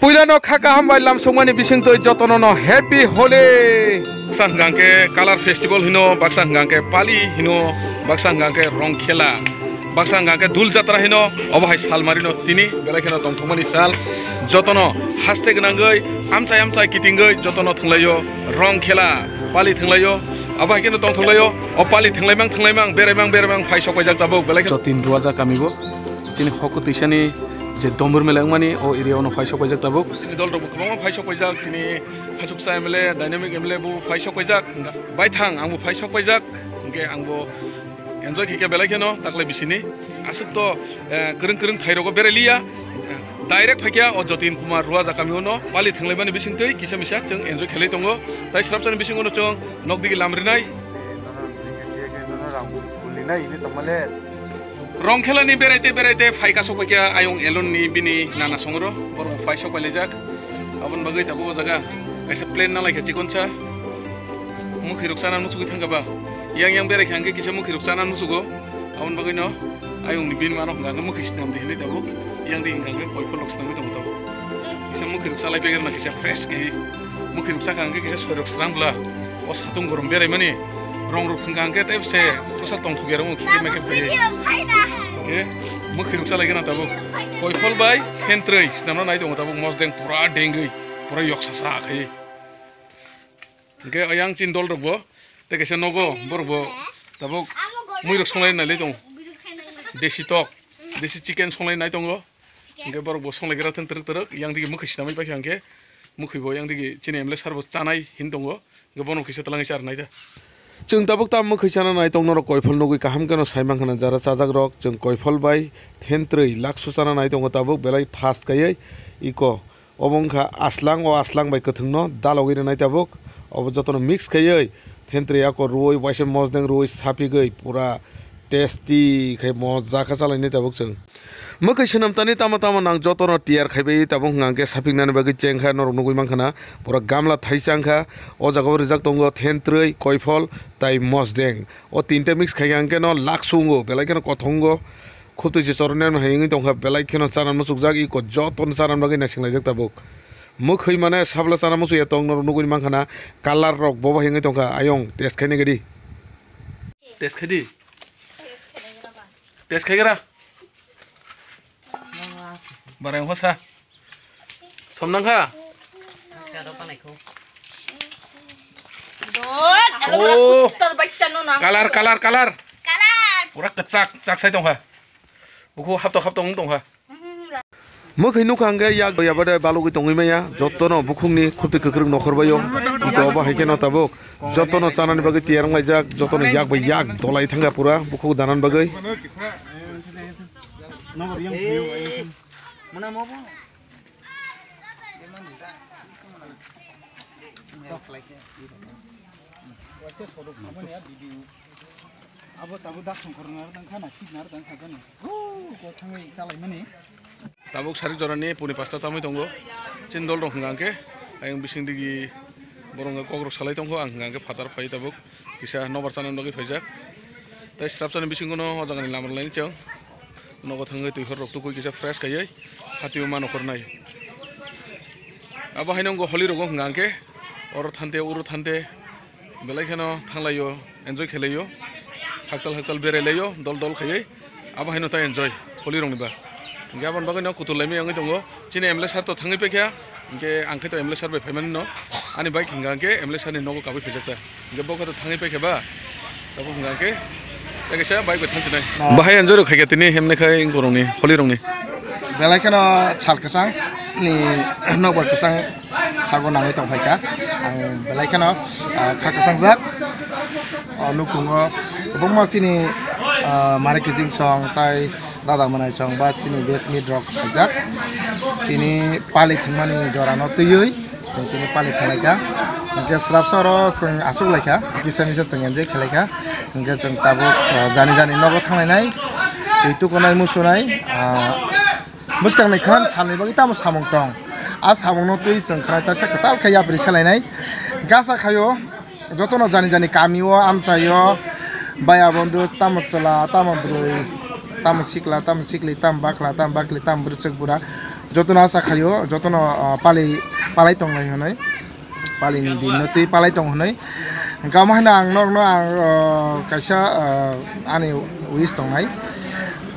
पुइलानो खाका हामबाय लामसंमानि बिसिंतै जतननो happy Holi बाक्सांगांके colour festival हिनो बाक्सांगांके पाली हिनो बाक्सांगांके रंग खेला बाक्सांगांके दुल जात्रा हिनो अबहाय सालमारिनो तिनि बेलाखेनो दंथमानि साल जतनो हास्ते गनांगै आमचाय आमचाय किटिंगै जतनो थंलायो रंग खेला पाली थंलायो अबहाय केनो दंथलायो अ पाली थंलायमां बेरायमां फाइसक बायजाक दाबो बेलाखे जतिन रुवाजा कामिबो जिनि हकु तिसानि जे दमबुर मेलांमानि ओ एरियावनो फाइसक बायजाक दाबो दल दबो गोबां फाइसक बायजाक तिनि फासुकसा एमएलए डायनामिक एमएलए बु फाइसक बायजाक बायथां आंबो फाइसक बायजाक ओंके आंबो एन्जय खेके बेलाखेनो ताकले बिसिनि आसुक तो गोरों थाइरगो बेरायलिया डाइरेक्ट फाइकिया अ जतिन कुमार रुवाजा कामिउनो पाली थंलायमानि बिसिंतै किसा मिसा जों एन्जय खेलै दङो ताइ स्राबसानि बिसिंगनो जों नगदिगि लामरिनाय रंग खेलानि बेरायते फाइका सफाइकिया आयं एलननि बिनि नाना संरो बर फाइसक बायलायजाक आबन बागै दाबो जागा एसे प्लेन नालायखे चिकनसा मुखि रुकसाना नुसुगै थांगाबा yang बेरायखांगे किसा मुखि रुकसाना नुसुगो आबन बागै न आयंनि बिन मानो गांगा मुखि सिनाम दिहले दाबो yang di गांगे पयफल लक्सनामै दं दाबो किसा मुखि रुकसा लायबेगेरना किसा फ्रेश के मुखि रुकसा गांगे किसा सोरक स्रांब्ला अ सातुं गरम बेरायमानि रंग रुखं गांगे तैबसे तसा तंथुगेर मुखि मेके फैयो के मुखि रुकसा लायगेना दाबो पयफल बाय हेन्ट्रै सिनामना नाय दं दाबो मजदें पुरा डेंगै पुरा यक्सासा आखै के अयां चिन दल रबो ते केसे नगो बरबो दाबो मुइरक संलाय नायले दं देसी टक देसी चिकेन संलाय नाय दंगो के बरबो संलायगेरा थन तरक yang दिगे मुखि सिनामै बाय खांगे मुखि बो yang दिगे चिने एमले सारबो चानाय हिन दंगो गोबनो किसे तलाङै सार नायदा जों दाबो ताम मुखि चाना नाय दं नर कयफल नगै काहाम केनो साइमां खाना जारा चाजाक रक जों कयफल बाय थेन्ट्रै लाख सुचाना नाय दं ताबो बेलाय थास गायै इको अबंखा आस्लां बाय कथंनो दालगै नाय ताबो अब जतनो मिक्स खायै थेन्ट्रै आको रुइ वाइसे मजदें रुइ सापि गई पूरा टेस्टी खाय मजा खा चालायनाय ताबो जों मुखि सनमतानि तामा नां जतनो टियार खायबै ताबो हांगे सापिंनानै बागै चेंखा नर नगै मांखाना पूरा गामला थाइसांखा अ जागाव रिजाक दंगो थेन्ट्रै कयफल ताइ मजदें अ तीनटा मिक्स खायगांके न लाखसुंगो बेलायकेनो कथंगो खुतुइसे चरनाय हायिङै दंखा बेलायकेनो चाना मुसुकजाक इको जतन चाना बागै नासिंलायजाक ताबो मुखै माने साबला चाना मुसुया तंग नर नगै मांखाना कालार रक बबा हायिङै दंखा आयं टेस्ट खायने गदि टेस्ट खायदि टेस्ट खायगेरा बाराय हसा समनांखा कालार पूरा कच्चाक साइ दंखा बुखौ हाबत दंखा मुखै नुखांगे याग याबादे बालुगै दङैमाया जतनो बुखुंनि खुरति गोख्रों नखरबायो इको अबा हायकेनो ताबो जतनो चानानि बागै तियारंलायजाक जतनो याग बाय याग दलाय थांगा पूरा बुखौ दानान बागै ताबुक सारि जरानि पुनि पास्ता तामै दंगो चिन्दल दं हांगे आयं बिसिंदिगि बरंगा कग्रक सालाय दंगो आं हांगे फातार फाय ताबुक किसा नबर चानान बागै फायजाक ताइ स्राबसानि बिसिंगनो अजागानि लामर लायनि जों नगो थाङै तुइफोर रक्तु कुइ किसा फ्रेश खायै हातिउ मा नखर नाय आबा हायनंगो हलि रगो हांगे अर थान्ते उरु थान्ते बेलायखेनो थांलायो एन्जय खेलायो हाकसाल बेरायलायो दल खायै आबा हायनो ता एन्जय हलि रंनिबा गाबोन बागै न कुतुलायमै आङै दङ चिने एमले सार तो थाङै फैखाया इनके आंखै तो एमले सार बाय फायमानि न आनि बाइक हिंगाके एमले सारनि नगो काबै फैजाकता इनके बखौ तो थाङै फैखाबा दाबो हिंगाके जायगासा बाइक बाय थांसिनाय बाहाय एन्जय खायगा तिनि हेमनेखाय गरंनि हलि रंनि बेलायखेनो सालकसां नि नगर कसां सागो नाङै दंफायका आं बेलायखेनो खाकसां जाक नुकुङो गोबां मासिनि मारे किजिं सं ताइ दादा मनाय सं बा चिनि बेस मिड रक जाक तिनि पालि थंमानि जरानो तैयै जों तिनि पालि थलायका इनके स्राबसारो जों आसुलायका किसा मिसा जों एन्जय खेलायका इनके जों ताबो जानि नगो थांनाय दैतुकनाय मुसुनाय मुस्कांनाय खान साननै बागै तामो सामं दं आ सामंनो तुइ जों खानाय तासा खताल खाया ब्रि सालायनाय गासा खायो जतनो जानि कामियो आमचायो बाया बन्धु तामो चला तामो ब्रै tam sikla tam sikli tam bakla tam bakli tam bersek bura যতন আশা খাইও যতন পালাই তংলাই হনাই পালিनि दिन তুই পালাই তং হনাই গাম হানা आं नरनो आं कायसा आनि उइस तंनाय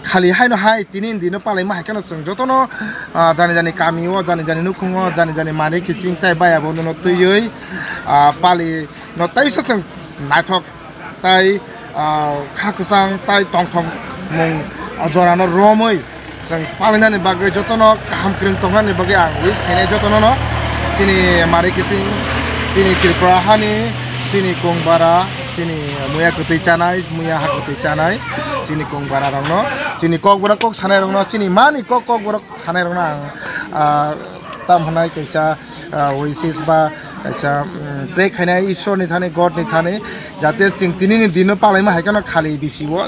खालि हायनो हाय तिनि दिन पालाई मा हायखानो जों जतनो जानि कामिओ जानि नुखुङो जानि माने किचिं ताइ बायाबो नो तुयै पालि न ताइसो जों नायथक ताइ खाकसां ताइ तंथं मुं जरानो रमै जों पालायनानै बागै जतनो गाहाम क्रिम तंनानै बागै आं उइस खायनाय जतनो न तिनि माने किचिं तिनि त्रिपुरा हानि तिनि कंबारा तिनि मुया कुतै चानाय मुया हा कुतै चानाय तिनि कंबारा रंनो तिनि ककबरा कक सानाय रंनो तिनि मानि ककबरा सानाय रंनो ताम हनाय कैसा ओइसिस बा कैसा प्रे खायनाय ईश्वरनि थाने गडनि थाने जाहाथे जों तिनि दिन पालायमा हायखानो खालि बिसिबो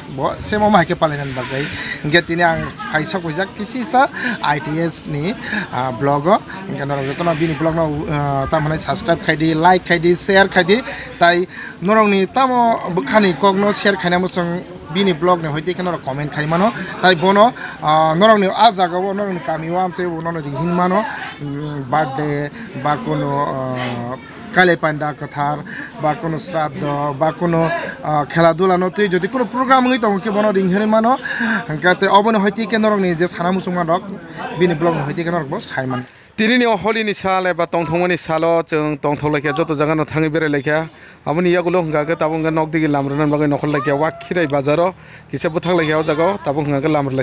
सेमो मा हायखे पालायनानै बागै इंगे तिनि आं फाइसा कइजा किसिसा आईटीएस नि ब्लग इंगे नर जतनो बिनि ब्लग न ताम हनाय सब्सक्राइब खायदि लाइक खायदि शेयर खायदि ताइ नरंनि तामो बखानि ककनो शेयर खायनामो जों बिनि ब्लग ने होइते केनो कमेन्ट खायमानो ताइ बनो नरंनि आ जागाव नरंनि कामिओ आमसे नरंनि रिहिन मानो बार्थडे बा कोनो काले पांडा कथार बा कोनो श्राद्ध बा कोनो खेलाधुला न तुई যদি কোনো প্রোগ্রাম হই তখন কে বনো রিংহরে মানো হাঙ্কাতে অবনে হইতে কে নরংনি যে সানা মুসুमा রক बिनि ब्लग হইতে কে নরক সাইমান तिनि हलिनि साल एबा तंथंमनि साल जों तंथौलायखा जत जागानो थाङै बेरायलायखा आबनि यागुलो हंगागे ताबुंगा नकदिगि लामरनान बागै नखल लायखा वाखिराय बाजारो किसे बुथांलायखा जागाव ताबुं हंगागे लामरलाय